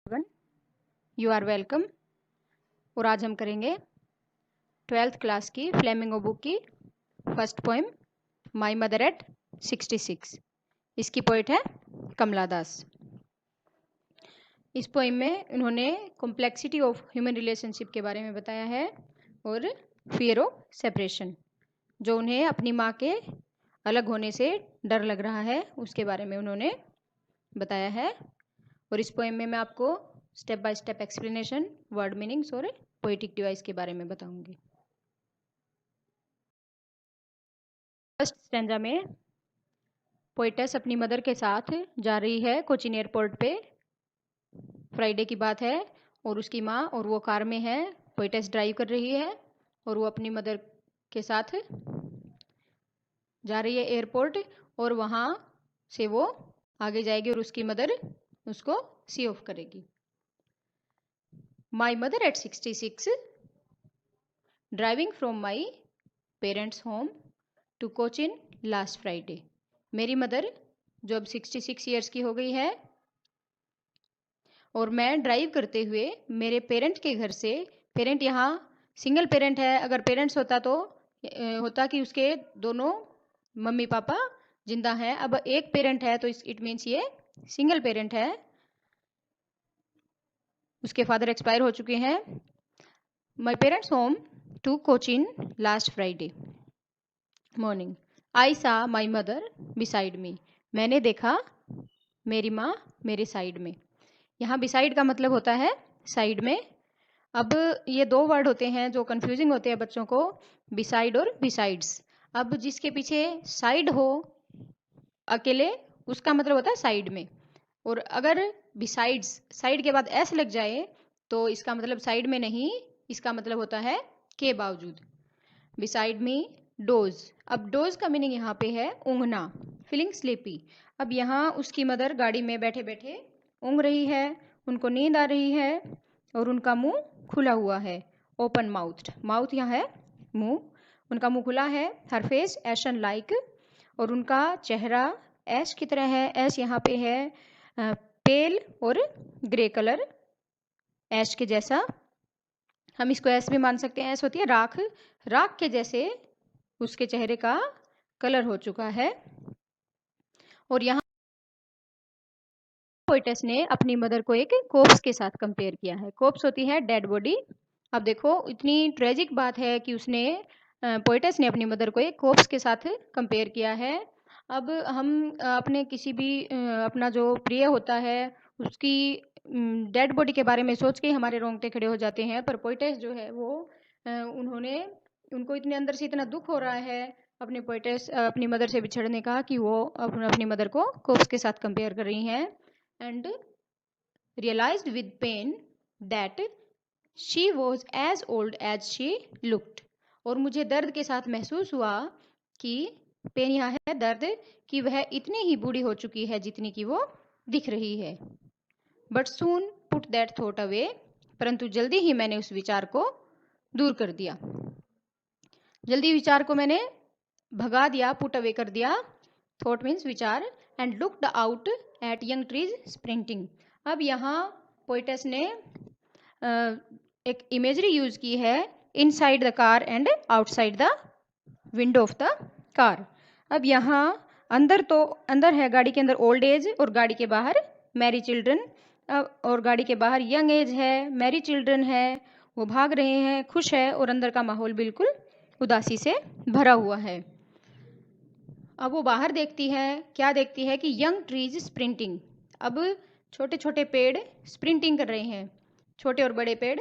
Everyone, you are welcome. और आज हम करेंगे 12th क्लास की फ्लेमिंगो बुक की first poem my mother eight 66। इसकी पोइट है कमला दास। इस पोएम में उन्होंने कॉम्प्लेक्सिटी ऑफ ह्यूमन रिलेशनशिप के बारे में बताया है और फियर ऑफ सेपरेशन, जो उन्हें अपनी माँ के अलग होने से डर लग रहा है, उसके बारे में उन्होंने बताया है। और इस पोएम में मैं आपको step by step explanation, word meanings और पोएटिक डिवाइस के बारे में बताऊंगी। फर्स्ट स्टैंजा में पोएटेस अपनी मदर के साथ जा रही है कोचिन एयरपोर्ट पे। फ्राइडे की बात है और उसकी माँ और वो कार में है। पोएटेस ड्राइव कर रही है और वो अपनी मदर के साथ जा रही है एयरपोर्ट, और वहाँ से वो आगे जाएगी और उसकी मदर उसको सी ऑफ करेगी। My mother at 66 driving from my parents' home to Cochin last Friday। मेरी मदर जो अब 66 ईयर्स की हो गई है और मैं ड्राइव करते हुए मेरे पेरेंट के घर से, पेरेंट यहाँ सिंगल पेरेंट है, अगर पेरेंट्स होता तो होता कि उसके दोनों मम्मी पापा जिंदा हैं। अब एक पेरेंट है तो इट मीन्स ये सिंगल पेरेंट है, उसके फादर एक्सपायर हो चुके हैं। My parents' home to Cochin last Friday morning. I saw my mother beside me. मैंने देखा मेरी माँ मेरे साइड में। यहाँ beside का मतलब होता है साइड में। अब ये दो वर्ड होते हैं जो कंफ्यूजिंग होते हैं बच्चों को, beside और besides। अब जिसके पीछे साइड हो अकेले, उसका मतलब होता है साइड में, और अगर besides साइड के बाद s लग जाए तो इसका मतलब साइड में नहीं, इसका मतलब होता है के बावजूद। Beside me dose. अब डोज का मीनिंग यहाँ पे है ऊँघना, फीलिंग स्लीपी। अब यहाँ उसकी मदर गाड़ी में बैठे बैठे ऊँघ रही है, उनको नींद आ रही है और उनका मुंह खुला हुआ है, ओपन माउथ। माउथ यहाँ है मुंह, उनका मुंह खुला है। हर फेस एशन लाइक, और उनका चेहरा ऐश की तरह है। ऐश यहाँ पे है पेल और ग्रे कलर, ऐश के जैसा। हम इसको ऐश भी मान सकते हैं, ऐश होती है राख, राख के जैसे उसके चेहरे का कलर हो चुका है। और यहाँ पोएटेस ने अपनी मदर को एक कोप्स के साथ कंपेयर किया है। कोप्स होती है डेड बॉडी। अब देखो इतनी ट्रेजिक बात है कि उसने पोएटेस ने अपनी मदर को एक कोप्स के साथ कंपेयर किया है। अब हम अपने किसी भी अपना जो प्रिय होता है उसकी डेड बॉडी के बारे में सोच के हमारे रोंगटे खड़े हो जाते हैं, पर पोएटेस जो है वो उनको इतने अंदर से इतना दुख हो रहा है अपने पोएटेस अपनी मदर से बिछड़ने का कि वो अपनी मदर को कोप्स के साथ कंपेयर कर रही हैं। And realised with pain that she was as old as she looked. और मुझे दर्द के साथ महसूस हुआ कि पेन यहाँ है दर्द, कि वह इतनी ही बूढ़ी हो चुकी है जितनी कि वो दिख रही है। But soon put that thought away, परंतु जल्दी ही मैंने उस विचार को दूर कर दिया। जल्दी विचार को मैंने भगा दिया, पुट अवे कर दिया। थॉट मीन्स विचार। And looked out at young trees sprinting. अब यहाँ पोएटेस ने एक इमेजरी यूज की है, inside the car and outside the window of the car. अब यहाँ अंदर तो अंदर है गाड़ी के अंदर ओल्ड एज, और गाड़ी के बाहर मैरी चिल्ड्रन। और गाड़ी के बाहर यंग एज है, मैरी चिल्ड्रन है, वो भाग रहे हैं, खुश है, और अंदर का माहौल बिल्कुल उदासी से भरा हुआ है। अब वो बाहर देखती है, क्या देखती है कि यंग ट्रीज स्प्रिंटिंग। अब छोटे छोटे पेड़ स्प्रिंटिंग कर रहे हैं, छोटे और बड़े पेड़।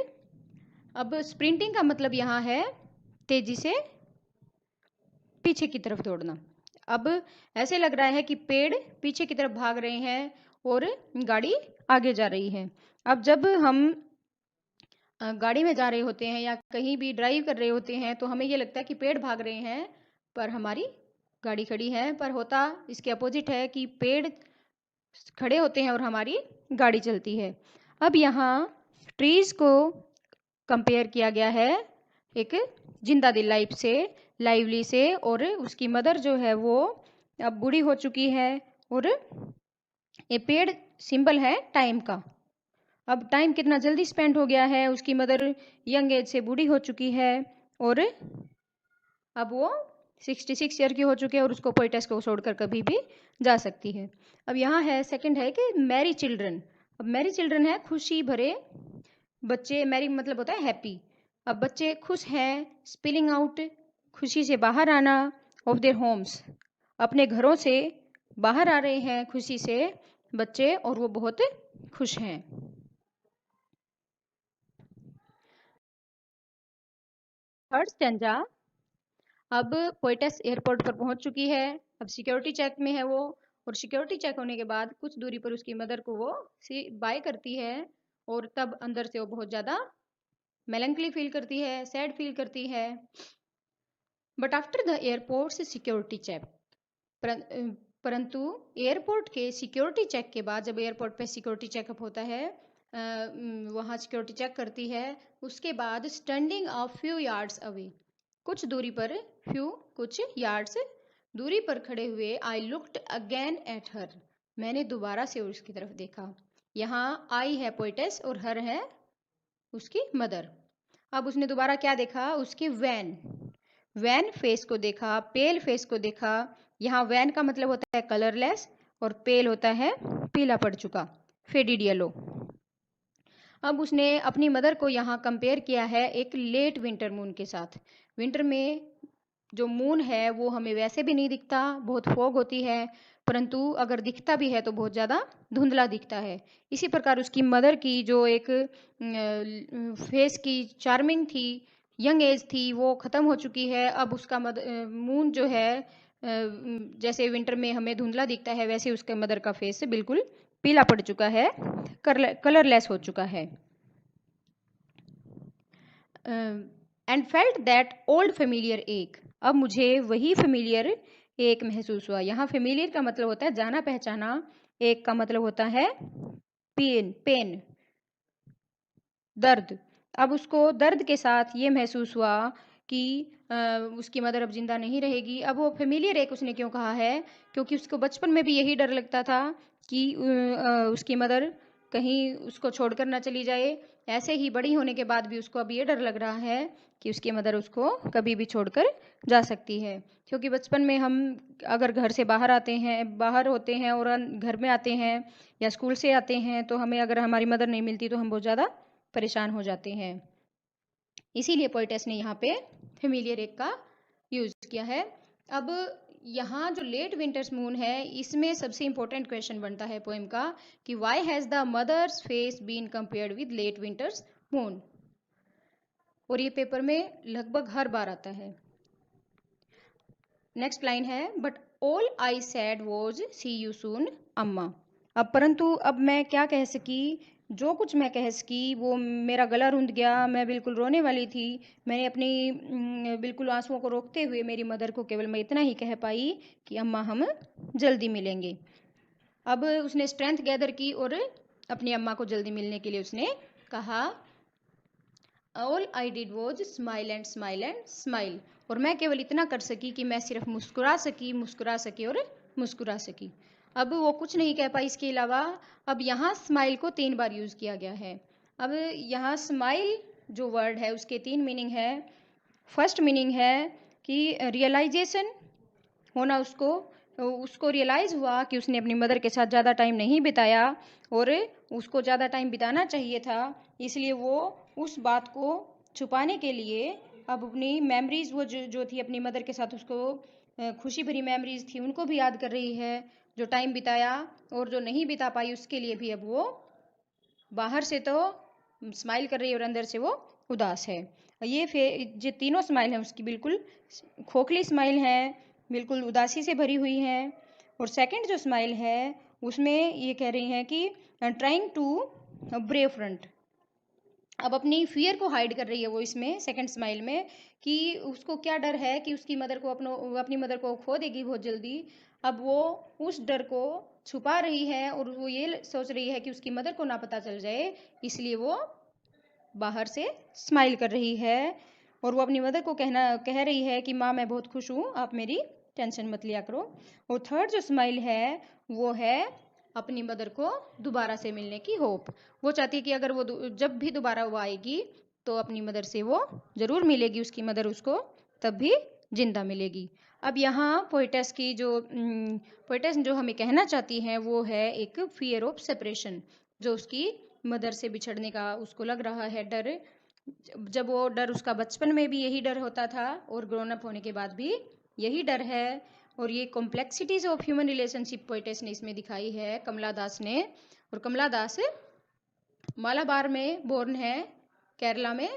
अब स्प्रिंटिंग का मतलब यहाँ है तेजी से पीछे की तरफ दौड़ना। अब ऐसे लग रहा है कि पेड़ पीछे की तरफ भाग रहे हैं और गाड़ी आगे जा रही है। अब जब हम गाड़ी में जा रहे होते हैं या कहीं भी ड्राइव कर रहे होते हैं तो हमें ये लगता है कि पेड़ भाग रहे हैं पर हमारी गाड़ी खड़ी है, पर होता इसके अपोजिट है कि पेड़ खड़े होते हैं और हमारी गाड़ी चलती है। अब यहाँ ट्रीज को कंपेयर किया गया है एक जिंदा दिल लाइफ से, लाइवली से, और उसकी मदर जो है वो अब बूढ़ी हो चुकी है, और ये पेड़ सिंबल है टाइम का। अब टाइम कितना जल्दी स्पेंड हो गया है, उसकी मदर यंग एज से बूढ़ी हो चुकी है और अब वो 66 ईयर की हो चुकी है और उसको पोइटस को छोड़कर कभी भी जा सकती है। अब यहाँ है सेकंड है कि मैरी चिल्ड्रन। अब मैरी चिल्ड्रन है खुशी भरे बच्चे, मैरी मतलब होता है हैप्पी। अब बच्चे खुश हैं, स्पिलिंग आउट खुशी से बाहर आना, ऑफ देयर होम्स अपने घरों से बाहर आ रहे हैं खुशी से बच्चे और वो बहुत खुश हैं। थर्ड स्टैंजा, अब पोइटस एयरपोर्ट पर पहुंच चुकी है, अब सिक्योरिटी चेक में है वो, और सिक्योरिटी चेक होने के बाद कुछ दूरी पर उसकी मदर को वो बाय करती है और तब अंदर से वो बहुत ज़्यादा मेलंकली फील करती है, सैड फील करती है। But after the airport security check, परंतु एयरपोर्ट के सिक्योरिटी चेक के बाद, जब एयरपोर्ट पे सिक्योरिटी चेकअप होता है, वहाँ सिक्योरिटी चेक करती है, उसके बाद standing a few yards away कुछ दूरी पर, कुछ यार्ड्स दूरी पर खड़े हुए, I looked again at her मैंने दोबारा से उसकी तरफ देखा। यहाँ आई है पोइटस और हर है उसकी मदर। अब उसने दोबारा क्या देखा, उसकी वैन फेस को देखा, पेल फेस को देखा। यहाँ वैन का मतलब होता है कलरलेस और पेल होता है पीला पड़ चुका, फेडिड येलो। अब उसने अपनी मदर को यहाँ कंपेयर किया है एक लेट विंटर मून के साथ। विंटर में जो मून है वो हमें वैसे भी नहीं दिखता, बहुत फॉग होती है, परंतु अगर दिखता भी है तो बहुत ज़्यादा धुंधला दिखता है। इसी प्रकार उसकी मदर की जो एक फेस की चार्मिंग थी, यंग एज थी, वो ख़त्म हो चुकी है। अब उसका मून जो है जैसे विंटर में हमें धुंधला दिखता है, वैसे उसके मदर का फेस बिल्कुल पीला पड़ चुका है, कलरलेस हो चुका है। And felt that old familiar एक, अब मुझे वही फेमिलियर एक महसूस हुआ। यहाँ फेमिलियर का मतलब होता है जाना पहचाना, एक का मतलब होता है पेन दर्द। अब उसको दर्द के साथ ये महसूस हुआ कि उसकी मदर अब जिंदा नहीं रहेगी। अब वो फेमिलियर एक उसने क्यों कहा है, क्योंकि उसको बचपन में भी यही डर लगता था कि उसकी मदर कहीं उसको छोड़कर ना चली जाए। ऐसे ही बड़ी होने के बाद भी उसको अब ये डर लग रहा है कि उसकी मदर उसको कभी भी छोड़कर जा सकती है। क्योंकि बचपन में हम अगर घर से बाहर होते हैं और घर में आते हैं या स्कूल से आते हैं, तो हमें अगर हमारी मदर नहीं मिलती तो हम बहुत ज़्यादा परेशान हो जाते हैं। इसीलिए पोइटस ने यहाँ पे फेमिलियर एक का यूज किया है। अब यहाँ जो लेट विंटर्स मून है, इसमें सबसे इंपॉर्टेंट क्वेश्चन बनता है पोएम का कि why has the mother's face been compared with late winter's moon, और ये पेपर में लगभग हर बार आता है। नेक्स्ट लाइन है, but all I said was see you soon Amma. अब परंतु अब मैं क्या कह सकी, जो कुछ मैं कह सकी वो मेरा गला रुंध गया, मैं बिल्कुल रोने वाली थी। मैंने अपनी बिल्कुल आंसुओं को रोकते हुए मेरी मदर को केवल मैं इतना ही कह पाई कि अम्मा हम जल्दी मिलेंगे। अब उसने स्ट्रेंथ गैदर की और अपनी अम्मा को जल्दी मिलने के लिए उसने कहा, all I did was smile and smile and smile, और मैं केवल इतना कर सकी कि मैं सिर्फ मुस्कुरा सकी और मुस्कुरा सकी। अब वो कुछ नहीं कह पाई इसके अलावा। अब यहाँ स्माइल को 3 बार यूज़ किया गया है। अब यहाँ स्माइल जो वर्ड है उसके 3 मीनिंग है। फर्स्ट मीनिंग है कि रियलाइजेशन होना, उसको रियलाइज़ हुआ कि उसने अपनी मदर के साथ ज़्यादा टाइम नहीं बिताया और उसको ज़्यादा टाइम बिताना चाहिए था, इसलिए वो उस बात को छुपाने के लिए अब अपनी मेमोरीज़ वो जो थी अपनी मदर के साथ, उसको खुशी भरी मेमोरीज़ थी उनको भी याद कर रही है, जो टाइम बिताया और जो नहीं बिता पाई उसके लिए भी अब वो बाहर से तो स्माइल कर रही है और अंदर से वो उदास है। ये जो तीनों स्माइल हैं उसकी बिल्कुल खोखली स्माइल है, बिल्कुल उदासी से भरी हुई है। और सेकंड जो स्माइल है उसमें ये कह रही हैं कि ट्राइंग टू ब्रेव फ्रंट, अब अपनी फियर को हाइड कर रही है वो इसमें सेकंड स्माइल में, कि उसको क्या डर है कि उसकी मदर को अपनी मदर को खो देगी बहुत जल्दी। अब वो उस डर को छुपा रही है और वो ये सोच रही है कि उसकी मदर को ना पता चल जाए, इसलिए वो बाहर से स्माइल कर रही है और वो अपनी मदर को कह रही है कि माँ मैं बहुत खुश हूँ, आप मेरी टेंशन मत लिया करो। और थर्ड जो स्माइल है वो है अपनी मदर को दोबारा से मिलने की होप। वो चाहती है कि अगर वो जब भी दोबारा वो आएगी तो अपनी मदर से वो ज़रूर मिलेगी, उसकी मदर उसको तब भी जिंदा मिलेगी। अब यहाँ पोइटेस की जो पोइटेस जो हमें कहना चाहती है वो है एक फियर ऑफ सेपरेशन, जो उसकी मदर से बिछड़ने का उसको लग रहा है डर। जब वो डर उसका बचपन में भी यही डर होता था और ग्रोन अप होने के बाद भी यही डर है। और ये complexities of human relationship poetess ने इसमें दिखाई है, कमला दास ने। और कमला दास मालाबार में बोर्न है, केरला में,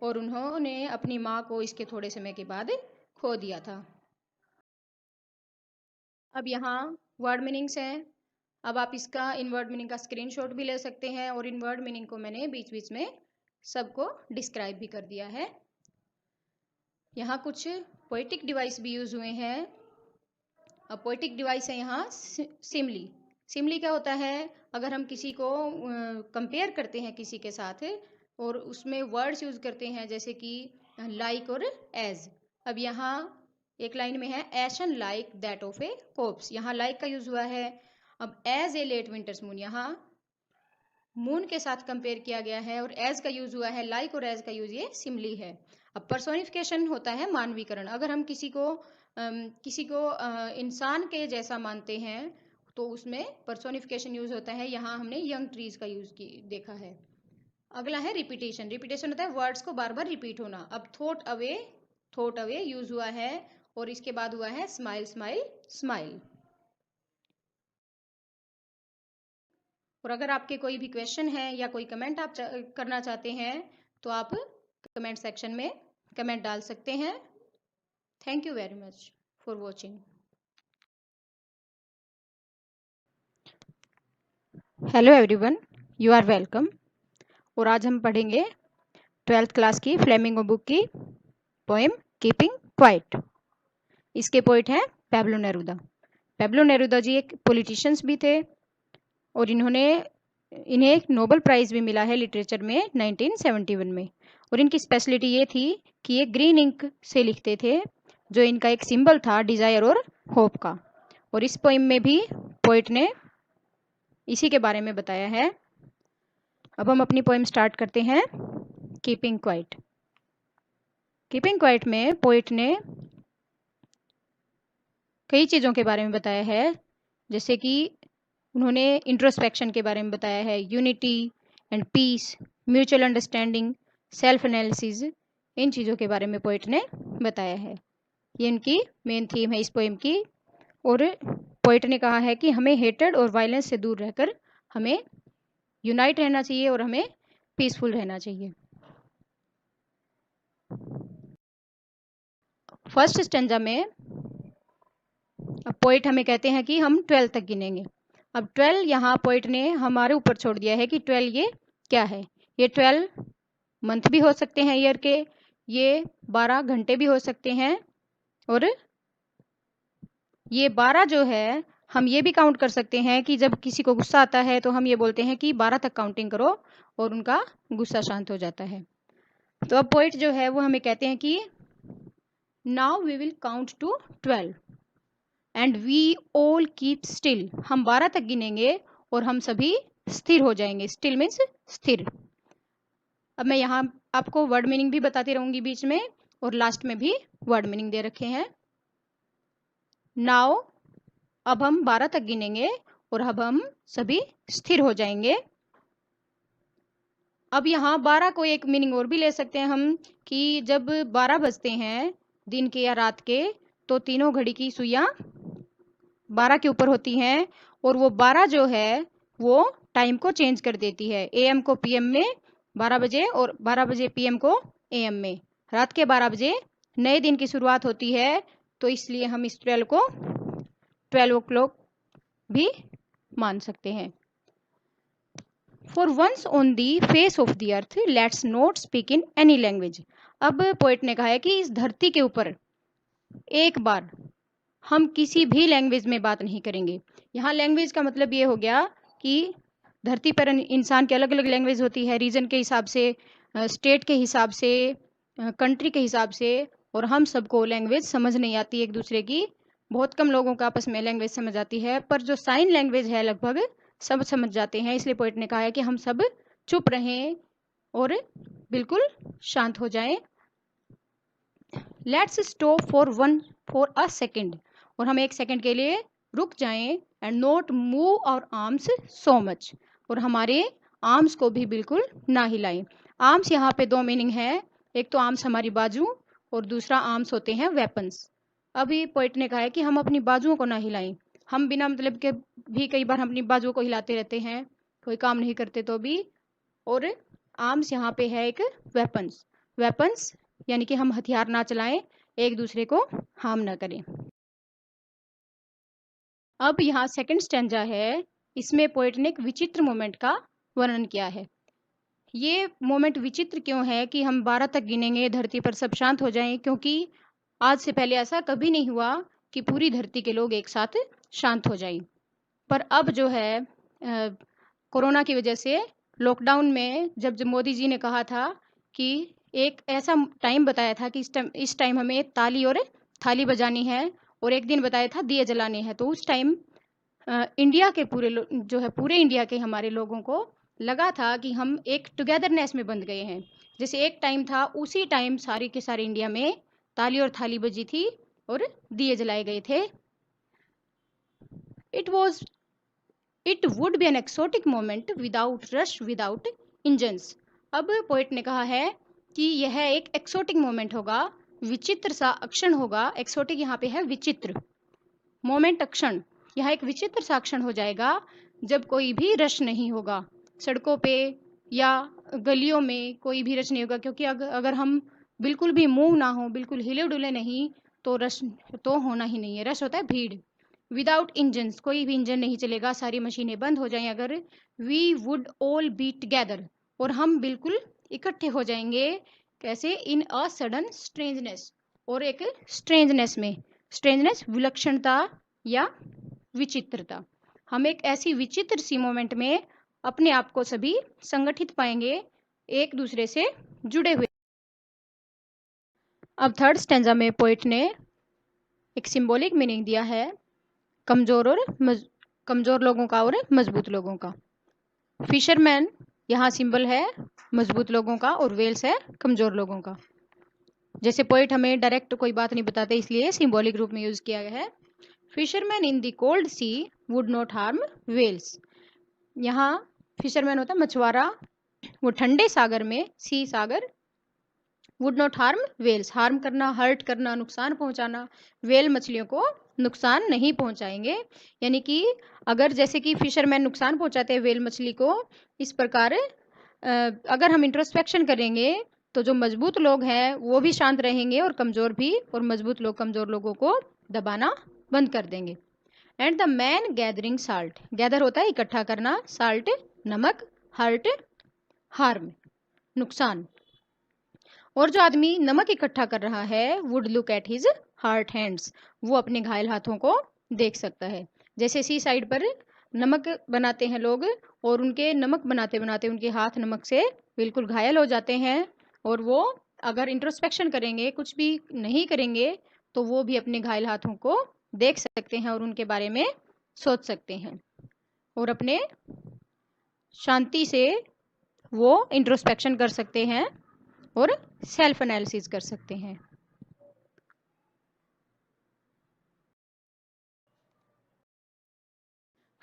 और उन्होंने अपनी माँ को इसके थोड़े समय के बाद खो दिया था। अब यहाँ वर्ड मीनिंग्स हैं। अब आप इसका इन वर्ड मीनिंग का स्क्रीनशॉट भी ले सकते हैं, और इन वर्ड मीनिंग को मैंने बीच बीच में सबको डिस्क्राइब भी कर दिया है। यहाँ कुछ पोएटिक डिवाइस भी यूज हुए हैं। अब पोएटिक डिवाइस है यहाँ सिमली। सिमली क्या होता है, अगर हम किसी को कंपेयर करते हैं किसी के साथ और उसमें वर्ड्स यूज करते हैं जैसे कि लाइक और एज। अब यहाँ एक लाइन में है ashen like that of a corpse, यहाँ लाइक का यूज हुआ है। अब as a late winter's moon, यहाँ मून के साथ कंपेयर किया गया है और एज का यूज हुआ है, लाइक और एज का यूज ये सिमली है। अब पर्सोनिफिकेशन होता है मानवीकरण, अगर हम किसी को इंसान के जैसा मानते हैं तो उसमें पर्सोनिफिकेशन यूज होता है। यहाँ हमने यंग ट्रीज का यूज देखा है। अगला है रिपीटेशन। रिपीटेशन होता है वर्ड्स को बार बार रिपीट होना। अब थॉट अवे यूज हुआ है, और इसके बाद हुआ है स्माइल स्माइल स्माइल। और अगर आपके कोई भी क्वेश्चन है या कोई कमेंट आप करना चाहते हैं तो आप कमेंट सेक्शन में कमेंट डाल सकते हैं। Thank you very much for watching. Hello everyone, you are welcome. और आज हम पढ़ेंगे 12th क्लास की फ्लेमिंगो बुक की पोएम कीपिंग क्वाइट। इसके पोइट हैं Pablo Neruda. Pablo Neruda ji एक पॉलिटिशियंस भी थे, और इन्हें एक नोबेल प्राइज भी मिला है लिटरेचर में 1971 में। और इनकी स्पेशलिटी ये थी कि ये ग्रीन इंक से लिखते थे, जो इनका एक सिंबल था डिजायर और होप का। और इस पोइम में भी पोइट ने इसी के बारे में बताया है। अब हम अपनी पोइम स्टार्ट करते हैं। Keeping quiet. कीपिंग क्वाइट में पोइट ने कई चीज़ों के बारे में बताया है, जैसे कि उन्होंने इंट्रोस्पेक्शन के बारे में बताया है, unity and peace, mutual understanding, self analysis, इन चीज़ों के बारे में पोइट ने बताया है। ये इनकी मेन थीम है इस पोइम की। और पोइट ने कहा है कि हमें हेटेड और वायलेंस से दूर रहकर हमें यूनाइट रहना चाहिए और हमें पीसफुल रहना चाहिए। फर्स्ट स्टेंजा में अब पोइट हमें कहते हैं कि हम 12 तक गिनेंगे। अब 12 यहाँ पोइट ने हमारे ऊपर छोड़ दिया है कि 12 ये क्या है। ये 12 मंथ भी हो सकते हैं ईयर के, ये 12 घंटे भी हो सकते हैं, और ये 12 जो है हम ये भी काउंट कर सकते हैं कि जब किसी को गुस्सा आता है तो हम ये बोलते हैं कि 12 तक काउंटिंग करो, और उनका गुस्सा शांत हो जाता है। तो अब पोइट जो है वो हमें कहते हैं कि now we will count to 12 and we all keep still. हम 12 तक गिनेंगे और हम सभी स्थिर हो जाएंगे। स्टिल मीन्स स्थिर। अब मैं यहाँ आपको वर्ड मीनिंग भी बताती रहूंगी बीच में, और लास्ट में भी वर्ड मीनिंग दे रखे हैं। नाउ, अब हम 12 तक गिनेंगे और अब हम सभी स्थिर हो जाएंगे। अब यहाँ 12 को एक मीनिंग और भी ले सकते हैं हम, कि जब 12 बजते हैं दिन के या रात के, तो तीनों घड़ी की सुइयां 12 के ऊपर होती हैं, और वो 12 जो है वो टाइम को चेंज कर देती है। एएम को पीएम में 12 बजे, और 12 बजे पीएम को एएम में। रात के 12 बजे नए दिन की शुरुआत होती है, तो इसलिए हम इस 12 को 12 o'clock भी मान सकते हैं। For once on the face of the earth let's not speak in any language. अब पोइट ने कहा है कि इस धरती के ऊपर एक बार हम किसी भी लैंग्वेज में बात नहीं करेंगे। यहाँ लैंग्वेज का मतलब ये हो गया कि धरती पर इंसान की अलग अलग लैंग्वेज होती है, रीजन के हिसाब से, स्टेट के हिसाब से, कंट्री के हिसाब से, और हम सबको लैंग्वेज समझ नहीं आती एक दूसरे की। बहुत कम लोगों को आपस में लैंग्वेज समझ आती है, पर जो साइन लैंग्वेज है लगभग सब समझ जाते हैं। इसलिए पोइट ने कहा है कि हम सब चुप रहें और बिल्कुल शांत हो जाएं। Let's stop for a second, और हम एक सेकेंड के लिए रुक जाएं, and not move our arms so much, और हमारे आर्म्स को भी बिल्कुल ना हिलाएं। आर्म्स यहाँ पे दो मीनिंग है, एक तो आर्म्स हमारी बाजू और दूसरा आर्म्स होते हैं वेपन्स। अभी पोइट ने कहा है कि हम अपनी बाजुओं को ना हिलाएं। हम बिना मतलब के भी कई बार हम अपनी बाजुओं को हिलाते रहते हैं, कोई काम नहीं करते तो भी। और आर्म्स यहाँ पे है एक वेपन्स। वेपन्स यानी कि हम हथियार ना चलाएं, एक दूसरे को हार्म ना करें। अब यहाँ सेकंड स्टैंजा है, इसमें पोएट ने एक विचित्र मोमेंट का वर्णन किया है। ये मोमेंट विचित्र क्यों है कि हम 12 तक गिनेंगे, धरती पर सब शांत हो जाएं, क्योंकि आज से पहले ऐसा कभी नहीं हुआ कि पूरी धरती के लोग एक साथ शांत हो जाएं। पर अब जो है कोरोना की वजह से लॉकडाउन में जब मोदी जी ने कहा था कि एक ऐसा टाइम बताया था कि इस टाइम हमें ताली और थाली बजानी है, और एक दिन बताया था दिए जलाने हैं, तो उस टाइम इंडिया के जो है पूरे इंडिया के हमारे लोगों को लगा था कि हम एक टुगेदरनेस में बंध गए हैं। जैसे एक टाइम था, उसी टाइम सारे के सारे इंडिया में ताली और थाली बजी थी और दिए जलाए गए थे। It would be an exotic moment without rush without engines. अब पोइट ने कहा है कि यह एक एक्सोटिक मोमेंट होगा, विचित्र सा अक्षण होगा। एक्सोटिक यहाँ पे है विचित्र, मोमेंट अक्षण, यहाँ एक विचित्र सा अक्षण हो जाएगा जब कोई भी रश नहीं होगा सड़कों पे या गलियों में, कोई भी रश नहीं होगा। क्योंकि अगर हम बिल्कुल भी मूव ना हो, बिल्कुल हिले डुले नहीं, तो रश तो होना ही नहीं है। रश होता है भीड़। विदाउट इंजन्स, कोई भी इंजन नहीं चलेगा, सारी मशीनें बंद हो जाएं अगर। We would all be together, और हम बिल्कुल इकट्ठे हो जाएंगे। कैसे? इन अ सडन स्ट्रेंजनेस, और एक स्ट्रेंजनेस में, स्ट्रेंजनेस विलक्षणता या विचित्रता, हम एक ऐसी विचित्र सी मोमेंट में अपने आप को सभी संगठित पाएंगे, एक दूसरे से जुड़े हुए। अब थर्ड स्टेंजा में पोइट ने एक सिंबॉलिक मीनिंग दिया है, कमजोर लोगों का और मजबूत लोगों का। फिशरमैन यहाँ सिंबल है मजबूत लोगों का, और वेल्स है कमजोर लोगों का। जैसे पोइट हमें डायरेक्ट कोई बात नहीं बताते, इसलिए सिंबॉलिक रूप में यूज किया गया है। Fisherman in the cold sea would not harm whales. यहाँ फिशरमैन होता है मछुआरा, वो ठंडे सागर में, सी सागर, would not harm whales, harm करना, हर्ट करना, नुकसान पहुंचाना, वेल मछलियों को नुकसान नहीं पहुंचाएंगे। यानी कि अगर जैसे कि फिशरमैन नुकसान पहुंचाते हैं वेल मछली को, इस प्रकार अगर हम इंट्रोस्पेक्शन करेंगे तो जो मजबूत लोग हैं वो भी शांत रहेंगे, और कमजोर भी, और मजबूत लोग कमजोर लोगों को दबाना बंद कर देंगे। And the man gathering salt, gather होता है इकट्ठा करना, साल्ट नमक, हर्ट हार्म नुकसान, और जो आदमी नमक इकट्ठा कर रहा है would look at his heart hands, वो अपने घायल हाथों को देख सकता है। जैसे सी साइड पर नमक बनाते हैं लोग, और उनके नमक बनाते बनाते उनके हाथ नमक से बिल्कुल घायल हो जाते हैं, और वो अगर इंट्रोस्पेक्शन करेंगे, कुछ भी नहीं करेंगे, तो वो भी अपने घायल हाथों को देख सकते हैं और उनके बारे में सोच सकते हैं, और अपने शांति से वो इंट्रोस्पेक्शन कर सकते हैं और सेल्फ एनालिसिस कर सकते हैं।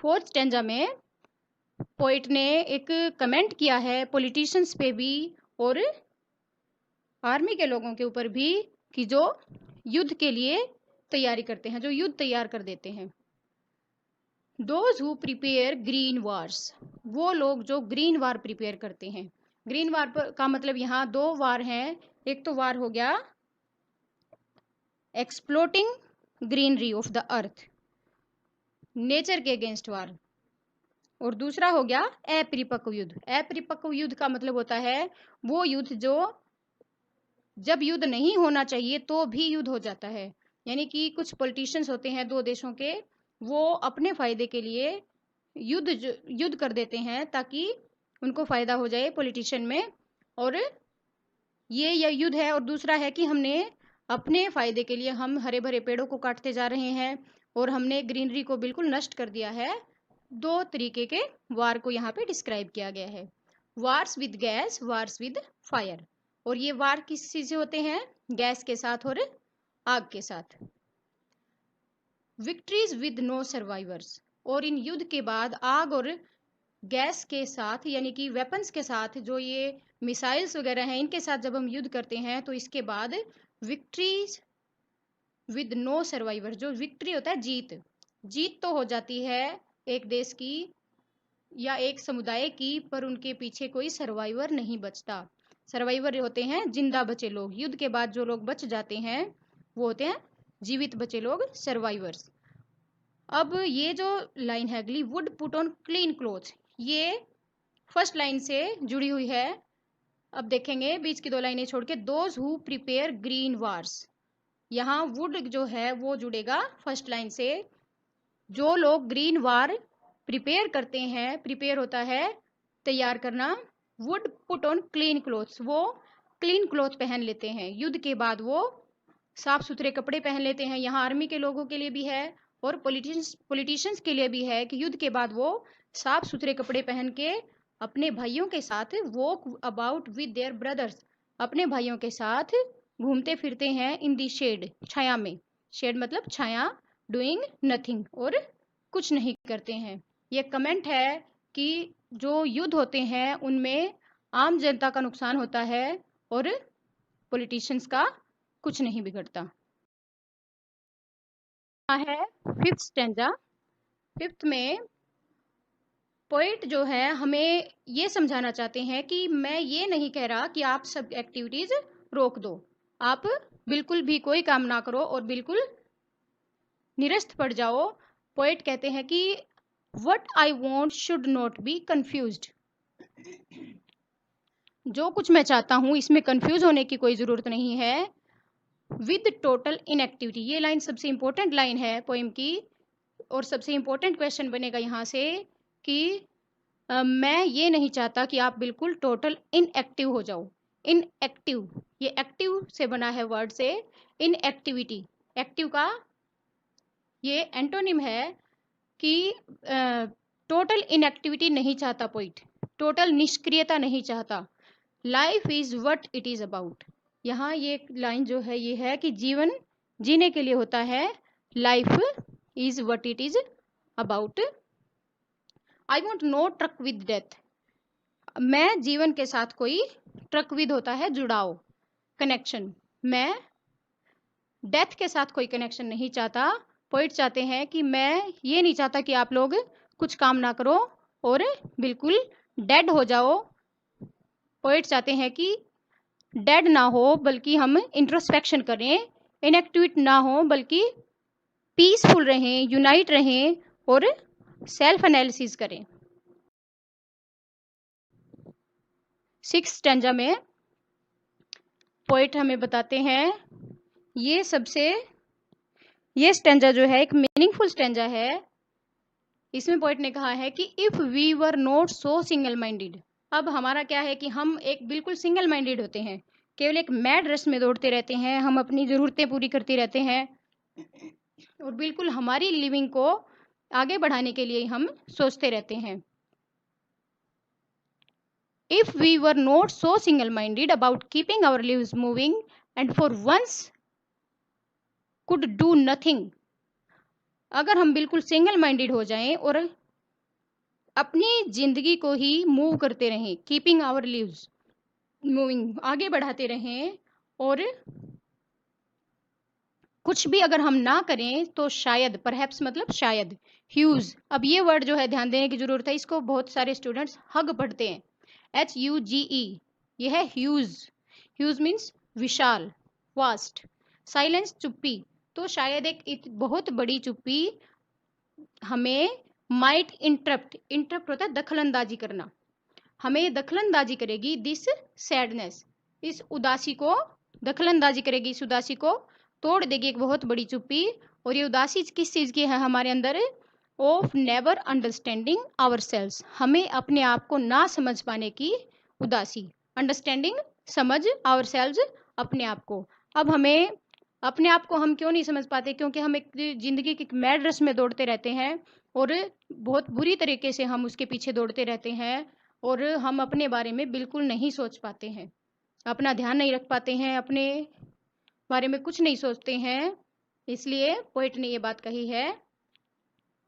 फोर्थ स्टेंजा में पोइट ने एक कमेंट किया है पॉलिटिशियंस पे भी और आर्मी के लोगों के ऊपर भी, कि जो युद्ध के लिए तैयारी करते हैं, जो युद्ध तैयार कर देते हैं। Those who prepare green wars, वो लोग जो ग्रीन वार प्रिपेयर करते हैं। ग्रीन वार का मतलब यहाँ दो वार हैं, एक तो वार हो गया exploiting greenery of the earth, nature के अगेंस्ट वार, और दूसरा हो गया अपरिपक्व युद्ध। अपरिपक्व युद्ध का मतलब होता है वो युद्ध जो जब युद्ध नहीं होना चाहिए तो भी युद्ध हो जाता है। यानी कि कुछ पॉलिटिशियंस होते हैं दो देशों के, वो अपने फायदे के लिए युद्ध कर देते हैं ताकि उनको फायदा हो जाए पॉलिटिशियन में, और ये युद्ध है। और दूसरा है कि हमने अपने फायदे के लिए हम हरे भरे पेड़ों को काटते जा रहे हैं और हमने ग्रीनरी को बिल्कुल नष्ट कर दिया है। दो तरीके के वार को यहाँ पे डिस्क्राइब किया गया है, wars with gas, wars with fire. और ये वार किस चीज से होते हैं? गैस के साथ और आग के साथ। विक्ट्रीज विद नो सर्वाइवर्स, और इन युद्ध के बाद आग और गैस के साथ यानी कि वेपन्स के साथ, जो ये मिसाइल्स वगैरह हैं, इनके साथ जब हम युद्ध करते हैं तो इसके बाद विक्ट्रीज विद नो सर्वाइवर, जो विक्ट्री होता है जीत, जीत तो हो जाती है एक देश की या एक समुदाय की, पर उनके पीछे कोई सर्वाइवर नहीं बचता। सर्वाइवर होते हैं जिंदा बचे लोग, युद्ध के बाद जो लोग बच जाते हैं वो होते हैं जीवित बचे लोग, सर्वाइवर्स। अब ये जो लाइन है अगली, would put on clean cloth, ये फर्स्ट लाइन से जुड़ी हुई है। अब देखेंगे बीच की दो लाइनें छोड़ के, those who prepare green wars, यहाँ वुड जो है वो जुड़ेगा फर्स्ट लाइन से। जो लोग ग्रीन वार प्रिपेयर करते हैं, प्रिपेयर होता है तैयार करना, would put on clean clothes, वो क्लीन क्लोथ पहन लेते हैं, युद्ध के बाद वो साफ सुथरे कपड़े पहन लेते हैं। यहाँ आर्मी के लोगों के लिए भी है और पॉलिटिशियंस के लिए भी है कि युद्ध के बाद वो साफ सुथरे कपड़े पहन के अपने भाइयों के साथ walk about with their brothers, अपने भाइयों के साथ घूमते फिरते हैं इन दी शेड, छाया में, शेड मतलब छाया, डूइंग नथिंग, और कुछ नहीं करते हैं। ये कमेंट है कि जो युद्ध होते हैं उनमें आम जनता का नुकसान होता है और पॉलिटिशियंस का कुछ नहीं बिगड़ता। है फिफ्थ स्टैंजा। फिफ्थ में पोइट जो है हमें ये समझाना चाहते हैं कि मैं ये नहीं कह रहा कि आप सब एक्टिविटीज रोक दो, आप बिल्कुल भी कोई काम ना करो और बिल्कुल निरस्त पड़ जाओ। पोइट कहते हैं कि what I want should not be confused, जो कुछ मैं चाहता हूं इसमें कंफ्यूज होने की कोई जरूरत नहीं है। विद टोटल इनएक्टिविटी, ये लाइन सबसे इंपॉर्टेंट लाइन है पोएम की, और सबसे इंपॉर्टेंट क्वेश्चन बनेगा यहाँ से कि मैं ये नहीं चाहता कि आप बिल्कुल टोटल इनएक्टिव हो जाओ। इनएक्टिव, ये एक्टिव से बना है वर्ड से, इनएक्टिविटी, एक्टिव का ये एंटोनिम है कि टोटल इनएक्टिविटी नहीं चाहता पोइट, टोटल निष्क्रियता नहीं चाहता। Life is what it is about, यहाँ ये लाइन जो है ये है कि जीवन जीने के लिए होता है, life is what it is about. I want no truck with death, मैं जीवन के साथ कोई ट्रक विद होता है जुड़ाव, कनेक्शन, मैं डेथ के साथ कोई कनेक्शन नहीं चाहता। पोइट चाहते हैं कि मैं ये नहीं चाहता कि आप लोग कुछ काम ना करो और बिल्कुल डेड हो जाओ। पोइट चाहते हैं कि डेड ना हो बल्कि हम इंट्रोस्पेक्शन करें, इनएक्टिव ना हो बल्कि पीसफुल रहें, यूनाइट रहें और सेल्फ एनालिसिस करें। सिक्स्थ स्टैंजा में पोइट हमें बताते हैं ये स्टैंजा जो है एक मीनिंगफुल स्टैंजा है। इसमें पोइट ने कहा है कि if we were not so single minded, अब हमारा क्या है कि हम एक बिल्कुल सिंगल माइंडेड होते हैं, केवल एक मैड रस में दौड़ते रहते हैं, हम अपनी ज़रूरतें पूरी करते रहते हैं और बिल्कुल हमारी लिविंग को आगे बढ़ाने के लिए हम सोचते रहते हैं। If we were not so single-minded about keeping our lives moving and for once could do nothing, अगर हम बिल्कुल सिंगल माइंडेड हो जाएं और अपनी जिंदगी को ही मूव करते रहें, कीपिंग आवर लिव्स मूविंग, आगे बढ़ाते रहें और कुछ भी अगर हम ना करें तो शायद, परहैप्स मतलब शायद, ह्यूज, अब ये वर्ड जो है ध्यान देने की जरूरत है, इसको बहुत सारे स्टूडेंट्स हग पढ़ते हैं, HUGE, यह है ह्यूज। ह्यूज मीन्स विशाल, वास्ट। साइलेंस चुप्पी, तो शायद एक बहुत बड़ी चुप्पी हमें माइट इंटरप्ट, इंटरप्ट होता है दखलंदाजी करना, हमें दखलंदाजी करेगी, दिस सैडनेस, इस उदासी को दखलंदाजी करेगी, इस उदासी को तोड़ देगी एक बहुत बड़ी चुप्पी। और ये उदासी किस चीज़ की है हमारे अंदर? Of never understanding ourselves, हमें अपने आप को ना समझ पाने की उदासी, अंडरस्टैंडिंग समझ, आवर सेल्स अपने आप को। अब हमें अपने आप को हम क्यों नहीं समझ पाते? क्योंकि हम एक ज़िंदगी की एक मैड रस में दौड़ते रहते हैं और बहुत बुरी तरीके से हम उसके पीछे दौड़ते रहते हैं और हम अपने बारे में बिल्कुल नहीं सोच पाते हैं, अपना ध्यान नहीं रख पाते हैं, अपने बारे में कुछ नहीं सोचते हैं। इसलिए पोएट ने ये बात कही है।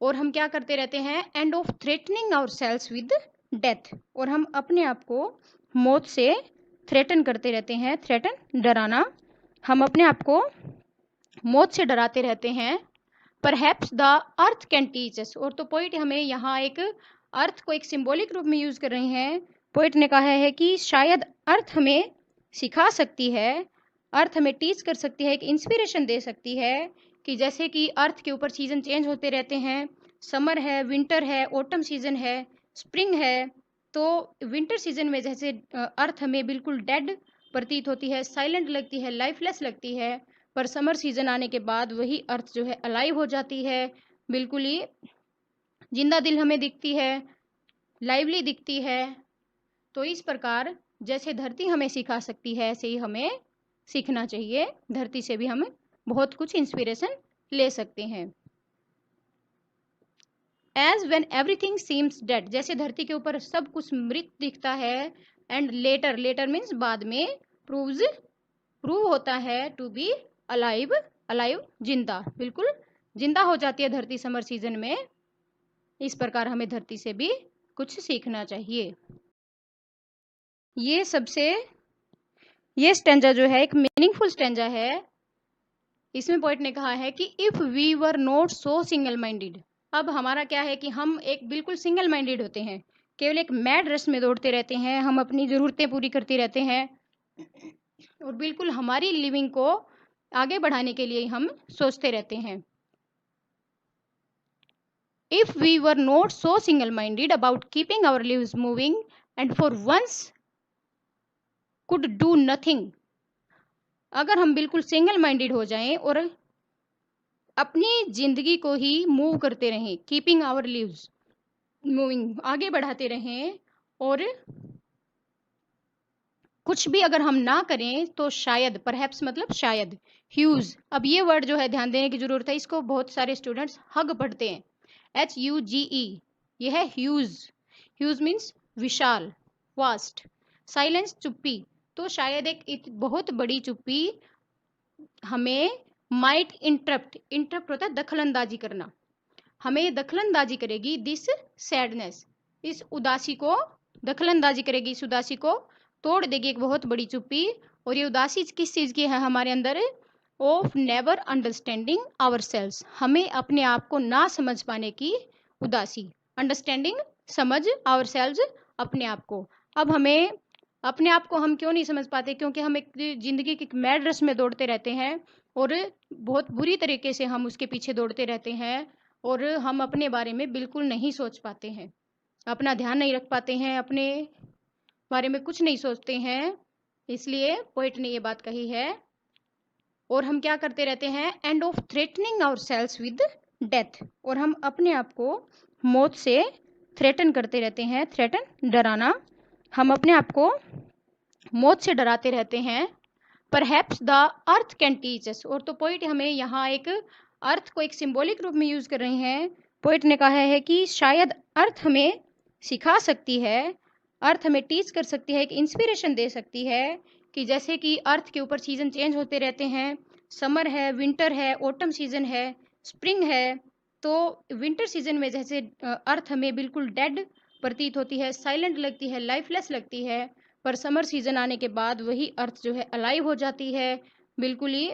और हम क्या करते रहते हैं? And of threatening ourselves with death. और हम अपने आप को मौत से थ्रेटन करते रहते हैं। थ्रेटन, डराना। हम अपने आप को मौत से डराते रहते हैं। Perhaps the earth can teach us. और तो पोइट हमें यहाँ एक अर्थ को एक सिंबॉलिक रूप में यूज कर रहे हैं। पोइट ने कहा है कि शायद अर्थ हमें सिखा सकती है, अर्थ हमें टीच कर सकती है, एक इंस्पिरेशन दे सकती है कि जैसे कि अर्थ के ऊपर सीजन चेंज होते रहते हैं, समर है, विंटर है, ऑटम सीजन है, स्प्रिंग है। तो विंटर सीजन में जैसे अर्थ हमें बिल्कुल डेड प्रतीत होती है, साइलेंट लगती है, लाइफलेस लगती है, पर समर सीजन आने के बाद वही अर्थ जो है अलाइव हो जाती है, बिल्कुल ही जिंदा दिल हमें दिखती है, लाइवली दिखती है। तो इस प्रकार जैसे धरती हमें सिखा सकती है, ऐसे ही हमें सीखना चाहिए। धरती से भी हम बहुत कुछ इंस्पिरेशन ले सकते हैं। As when everything seems dead, जैसे धरती के ऊपर सब कुछ मृत दिखता है। एंड लेटर, लेटर मीन्स बाद में, प्रूव होता है टू बी अलाइव, अलाइव जिंदा, बिल्कुल जिंदा हो जाती है धरती समर सीजन में। इस प्रकार हमें धरती से भी कुछ सीखना चाहिए। ये स्टेंजा जो है एक मीनिंगफुल स्टेंजा है। इसमें पोएट ने कहा है कि if we were not so single minded. अब हमारा क्या है कि हम एक बिल्कुल सिंगल माइंडेड होते हैं, केवल एक मैड रस में दौड़ते रहते हैं, हम अपनी ज़रूरतें पूरी करते रहते हैं और बिल्कुल हमारी लिविंग को आगे बढ़ाने के लिए हम सोचते रहते हैं। If we were not so single minded about keeping our lives moving and for once could do nothing. अगर हम बिल्कुल सिंगल माइंडेड हो जाएं और अपनी जिंदगी को ही मूव करते रहें, कीपिंग आवर लिव्स मूविंग, आगे बढ़ाते रहें, और कुछ भी अगर हम ना करें तो शायद, परहैप्स मतलब शायद, ह्यूज। अब ये वर्ड जो है ध्यान देने की जरूरत है, इसको बहुत सारे स्टूडेंट्स हग पढ़ते हैं, HUGE। यह है ह्यूज। ह्यूज मीन्स विशाल, वास्ट। साइलेंस, चुप्पी। तो शायद एक बहुत बड़ी चुप्पी हमें माइट इंटरप्ट, इंटरप्ट होता है दखल अंदाजी करना, हमें दखल अंदाजी करेगी दिस सैडनेस, इस उदासी को दखल अंदाजी करेगी, इस उदासी को तोड़ देगी एक बहुत बड़ी चुप्पी। और ये उदासी किस चीज़ की है हमारे अंदर? Of never understanding ourselves, हमें अपने आप को ना समझ पाने की उदासी। अंडरस्टैंडिंग, समझ, आवर सेल्स, अपने आप को। अब हमें अपने आप को हम क्यों नहीं समझ पाते? क्योंकि हम एक जिंदगी की मैड रस में दौड़ते रहते हैं और बहुत बुरी तरीके से हम उसके पीछे दौड़ते रहते हैं और हम अपने बारे में बिल्कुल नहीं सोच पाते हैं, अपना ध्यान नहीं रख पाते हैं, अपने बारे में कुछ नहीं सोचते हैं। इसलिए पोएट ने ये बात कही है। और हम क्या करते रहते हैं? And of threatening ourselves with death. और हम अपने आप को मौत से थ्रेटन करते रहते हैं। थ्रेटन, डराना। हम अपने आप को मौत से डराते रहते हैं। Perhaps the earth can teach us. और तो पोइट हमें यहाँ एक अर्थ को एक सिंबॉलिक रूप में यूज कर रहे हैं। पोइट ने कहा है कि शायद अर्थ हमें सिखा सकती है, अर्थ हमें टीच कर सकती है, एक इंस्पिरेशन दे सकती है कि जैसे कि अर्थ के ऊपर सीजन चेंज होते रहते हैं, समर है, विंटर है, ऑटम सीजन है, स्प्रिंग है। तो विंटर सीजन में जैसे अर्थ हमें बिल्कुल डेड प्रतीत होती है, साइलेंट लगती है, लाइफलेस लगती है, पर समर सीजन आने के बाद वही अर्थ जो है अलाइव हो जाती है, बिल्कुल ही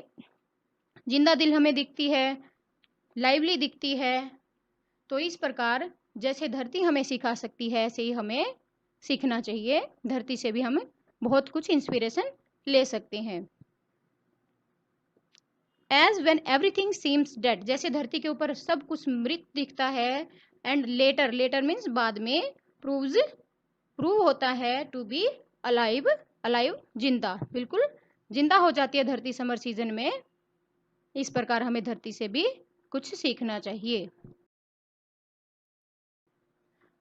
जिंदा दिल हमें दिखती है, लाइवली दिखती है। तो इस प्रकार जैसे धरती हमें सिखा सकती है, ऐसे ही हमें सीखना चाहिए। धरती से भी हम बहुत कुछ इंस्पिरेशन ले सकते हैं। As when everything seems dead, जैसे धरती के ऊपर सब कुछ मृत दिखता है। एंड लेटर, लेटर मीन्स बाद में, प्रूव होता है टू बी अलाइव, अलाइव जिंदा, बिल्कुल जिंदा हो जाती है धरती समर सीजन में। इस प्रकार हमें धरती से भी कुछ सीखना चाहिए।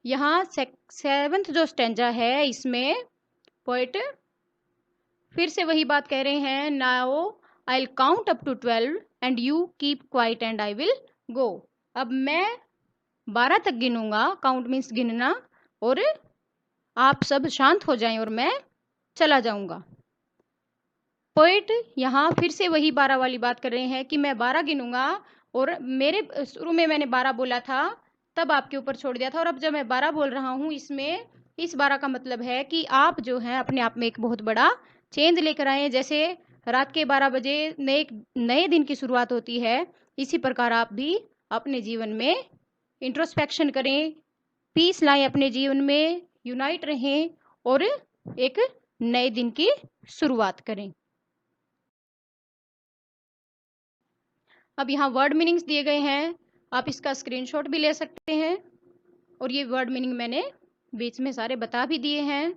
यहाँ 7th जो स्टेंजा है, इसमें पोएट फिर से वही बात कह रहे हैं। Now I'll count up to 12 and you keep quiet and I will go. अब मैं 12 तक गिनूंगा, काउंट मीन्स गिनना, और आप सब शांत हो जाएं और मैं चला जाऊंगा। पोएट यहाँ फिर से वही 12 वाली बात कर रहे हैं कि मैं 12 गिनूंगा, और मेरे शुरू में मैंने 12 बोला था, तब आपके ऊपर छोड़ दिया था, और अब जब मैं 12 बोल रहा हूँ, इसमें इस 12 का मतलब है कि आप जो है अपने आप में एक बहुत बड़ा चेंज लेकर आए। जैसे रात के 12 बजे नए दिन की शुरुआत होती है, इसी प्रकार आप भी अपने जीवन में इंट्रोस्पेक्शन करें, पीस लाएं अपने जीवन में, यूनाइट रहें और एक नए दिन की शुरुआत करें। अब यहाँ वर्ड मीनिंग्स दिए गए हैं, आप इसका स्क्रीनशॉट भी ले सकते हैं, और ये वर्ड मीनिंग मैंने बीच में सारे बता भी दिए हैं।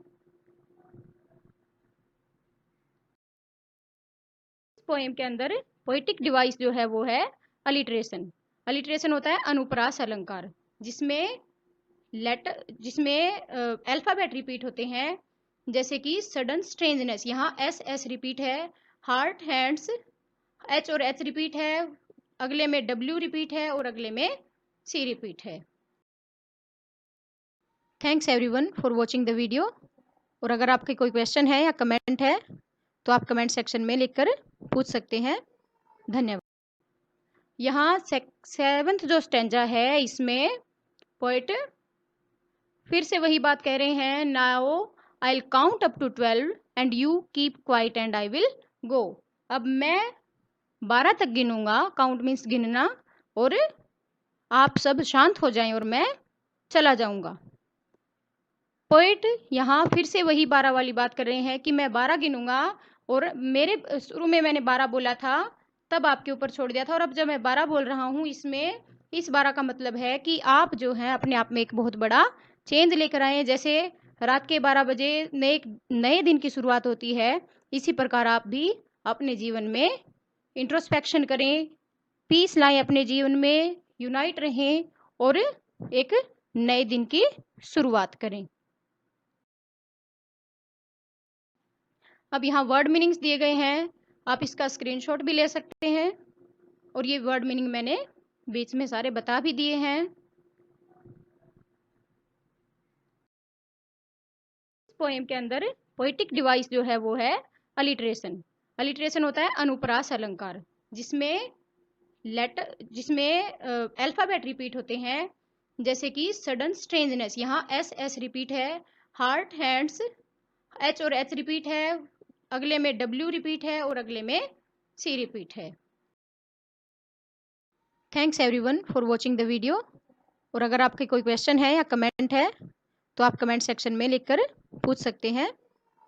पोएम के अंदर पोएटिक डिवाइस जो है वो है अलिट्रेशन। अलिट्रेशन होता है अनुप्रास अलंकार, जिसमें अल्फाबेट रिपीट होते हैं, जैसे कि सडन स्ट्रेंजनेस, यहाँ एस एस रिपीट है, हार्ट हैंड्स एच और एच रिपीट है, अगले में डब्ल्यू रिपीट है और अगले में सी रिपीट है। Thanks everyone for watching the video. और अगर आपके कोई क्वेश्चन है या कमेंट है तो आप कमेंट सेक्शन में लिखकर पूछ सकते हैं। धन्यवाद। यहाँ 7th जो स्टेंजा है, इसमें पोएट फिर से वही बात कह रहे हैं, now I will count up to 12 and you keep quiet and I will go. अब मैं 12 तक गिनूंगा, काउंट मीन्स गिनना, और आप सब शांत हो जाएं और मैं चला जाऊंगा। पोएट यहाँ फिर से वही 12 वाली बात कर रहे हैं कि मैं 12 गिनूंगा, और मेरे शुरू में मैंने 12 बोला था, तब आपके ऊपर छोड़ दिया था, और अब जब मैं 12 बोल रहा हूँ, इसमें इस 12 का मतलब है कि आप जो है अपने आप में एक बहुत बड़ा चेंज लेकर आए। जैसे रात के 12 बजे नए दिन की शुरुआत होती है, इसी प्रकार आप भी अपने जीवन में इंट्रोस्पेक्शन करें, पीस लाएं अपने जीवन में, यूनाइट रहें और एक नए दिन की शुरुआत करें। अब यहाँ वर्ड मीनिंग्स दिए गए हैं, आप इसका स्क्रीनशॉट भी ले सकते हैं, और ये वर्ड मीनिंग मैंने बीच में सारे बता भी दिए हैं। पोएम के अंदर पोएटिक डिवाइस जो है वो है अलिट्रेशन। अलिट्रेशन होता है अनुप्रास अलंकार, जिसमें अल्फाबेट रिपीट होते हैं, जैसे कि सडन स्ट्रेंजनेस, यहाँ एस एस रिपीट है, हार्ट हैंड्स एच और एच रिपीट है, अगले में डब्ल्यू रिपीट है और अगले में सी रिपीट है। Thanks everyone for watching the video. और अगर आपके कोई क्वेश्चन है या कमेंट है तो आप कमेंट सेक्शन में लिखकर पूछ सकते हैं।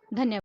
धन्यवाद।